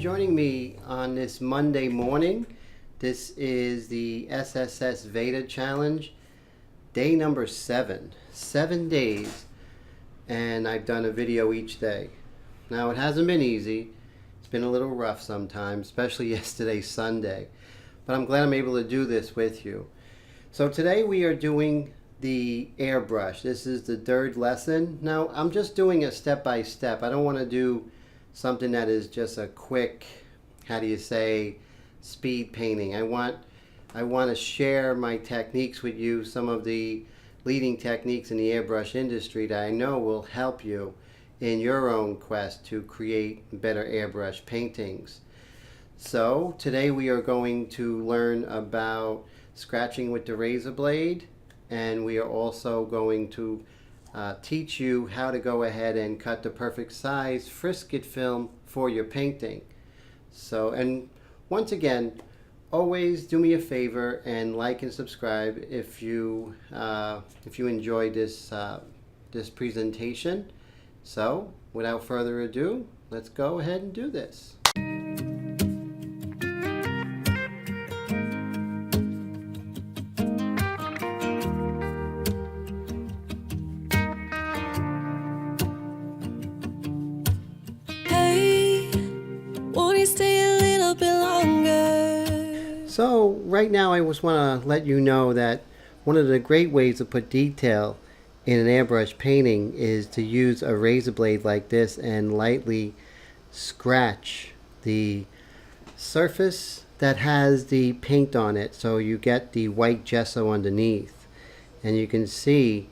joining me on this Monday morning. This is the SSSVEDA challenge, day number 7. 7 days, and I've done a video each day. Now, it hasn't been easy. It's been a little rough sometimes, especially yesterday, Sunday. But I'm glad I'm able to do this with you. So today we are doing the airbrush. This is the 3rd lesson. Now, I'm just doing a step-by-step. I don't want to do something that is just a quick, speed painting. I want to share my techniques with you, some of the leading techniques in the airbrush industry that I know will help you in your own quest to create better airbrush paintings. So today we are going to learn about scratching with the razor blade, and we are also going to teach you how to go ahead and cut the perfect size frisket film for your painting. So, and once again, always do me a favor and like and subscribe if you enjoyed this presentation. So, without further ado, let's go ahead and do this. So right now I just want to let you know that one of the great ways to put detail in an airbrush painting is to use a razor blade like this and lightly scratch the surface that has the paint on it, so you get the white gesso underneath. And you can see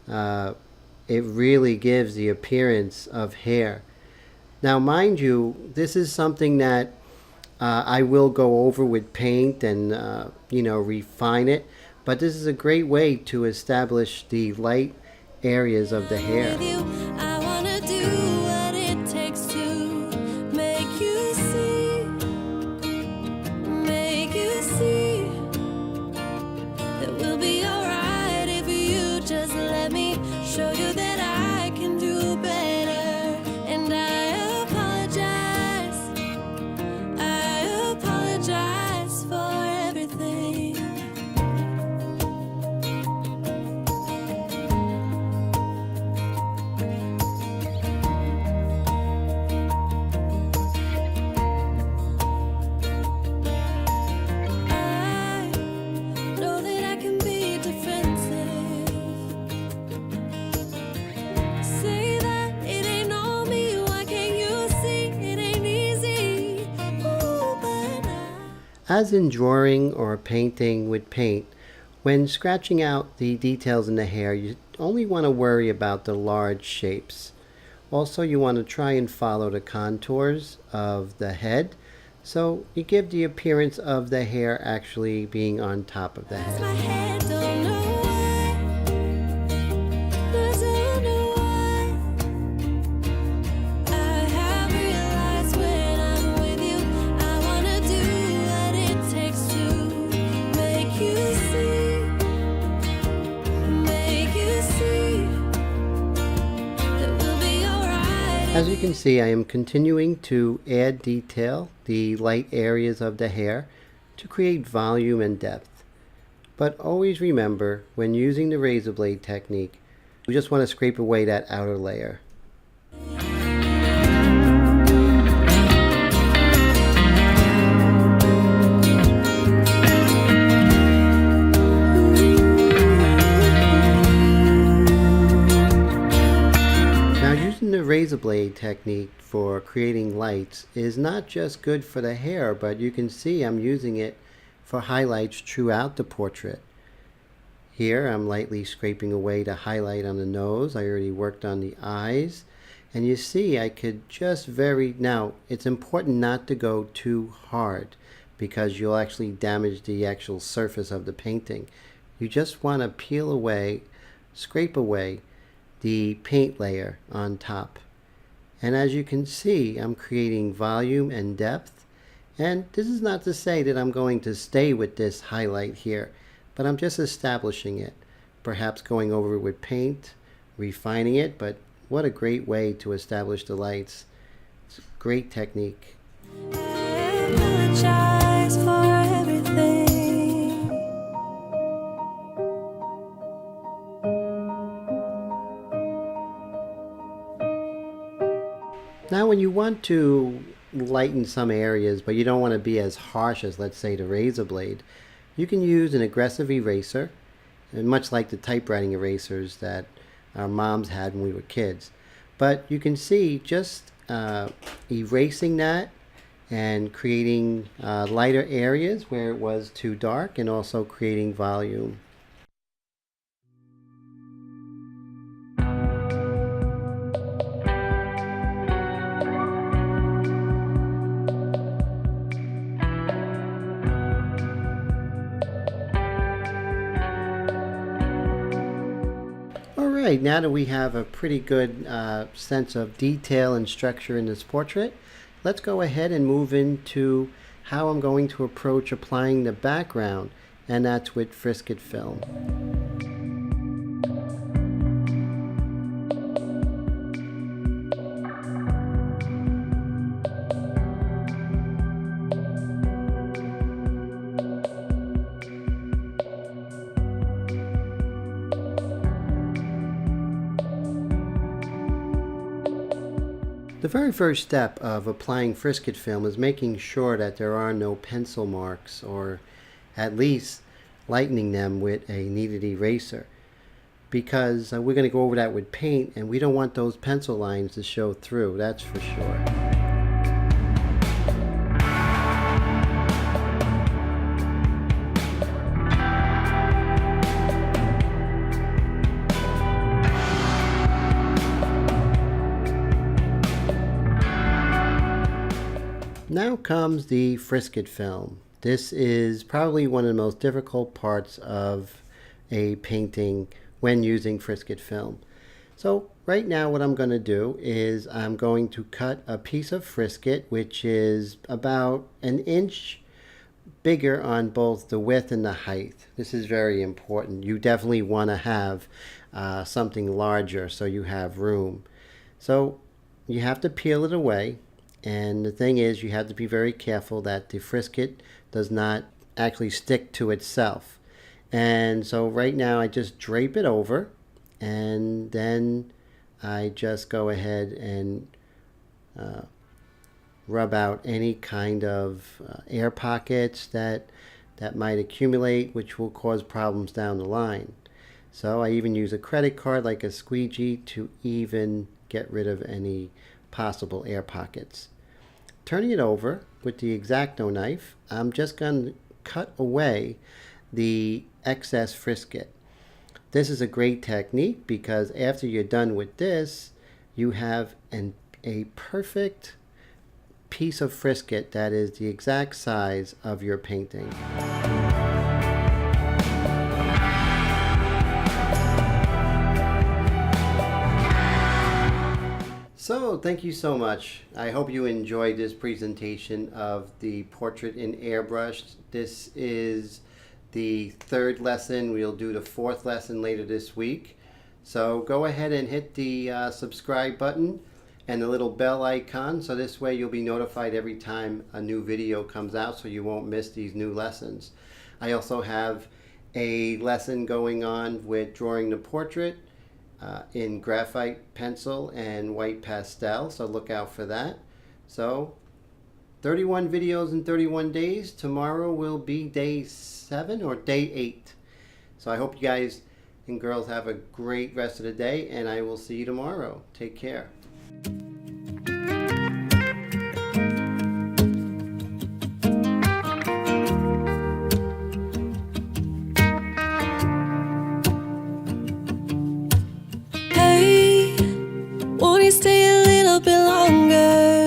it really gives the appearance of hair. Now mind you, this is something that I will go over with paint and refine it, but this is a great way to establish the light areas of the hair. As in drawing or painting with paint, when scratching out the details in the hair, you only want to worry about the large shapes. Also, you want to try and follow the contours of the head, so you give the appearance of the hair actually being on top of the head. As you can see, I am continuing to add detail, the light areas of the hair, to create volume and depth. But always remember, when using the razor blade technique, you just want to scrape away that outer layer. The razor blade technique for creating lights is not just good for the hair, but you can see I'm using it for highlights throughout the portrait. Here I'm lightly scraping away the highlight on the nose. I already worked on the eyes, and you see I could just now it's important not to go too hard because you'll actually damage the actual surface of the painting. You just want to peel away, scrape away the paint layer on top. And as you can see, I'm creating volume and depth. And this is not to say that I'm going to stay with this highlight here, but I'm just establishing it. Perhaps going over it with paint, refining it, but what a great way to establish the lights. It's a great technique. I apologize for everything. Now when you want to lighten some areas, but you don't want to be as harsh as, let's say, the razor blade, you can use an aggressive eraser, and much like the typewriting erasers that our moms had when we were kids. But you can see just erasing that and creating lighter areas where it was too dark, and also creating volume. Alright, now that we have a pretty good sense of detail and structure in this portrait, let's go ahead and move into how I'm going to approach applying the background, and that's with frisket film. The very first step of applying frisket film is making sure that there are no pencil marks, or at least lightening them with a kneaded eraser, because we're going to go over that with paint, and we don't want those pencil lines to show through, that's for sure. Now comes the frisket film. This is probably one of the most difficult parts of a painting when using frisket film. So right now what I'm going to do is I'm going to cut a piece of frisket which is about an inch bigger on both the width and the height. This is very important. You definitely want to have something larger so you have room. So you have to peel it away. And the thing is, you have to be very careful that the frisket does not actually stick to itself. And so right now I just drape it over, and then I just go ahead and rub out any kind of air pockets that might accumulate, which will cause problems down the line. So I even use a credit card like a squeegee to even get rid of any possible air pockets. Turning it over with the X-Acto knife, I'm just going to cut away the excess frisket. This is a great technique because after you're done with this, you have a perfect piece of frisket that is the exact size of your painting. So thank you so much. I hope you enjoyed this presentation of the portrait in Airbrush. This is the third lesson. We'll do the fourth lesson later this week. So go ahead and hit the subscribe button and the little bell icon, so this way you'll be notified every time a new video comes out, so you won't miss these new lessons. I also have a lesson going on with drawing the portrait in graphite pencil and white pastel, so look out for that. So 31 videos in 31 days. Tomorrow will be day 7 or day 8. So I hope you guys and girls have a great rest of the day, and I will see you tomorrow. Take care. Hey, won't you stay a little bit longer?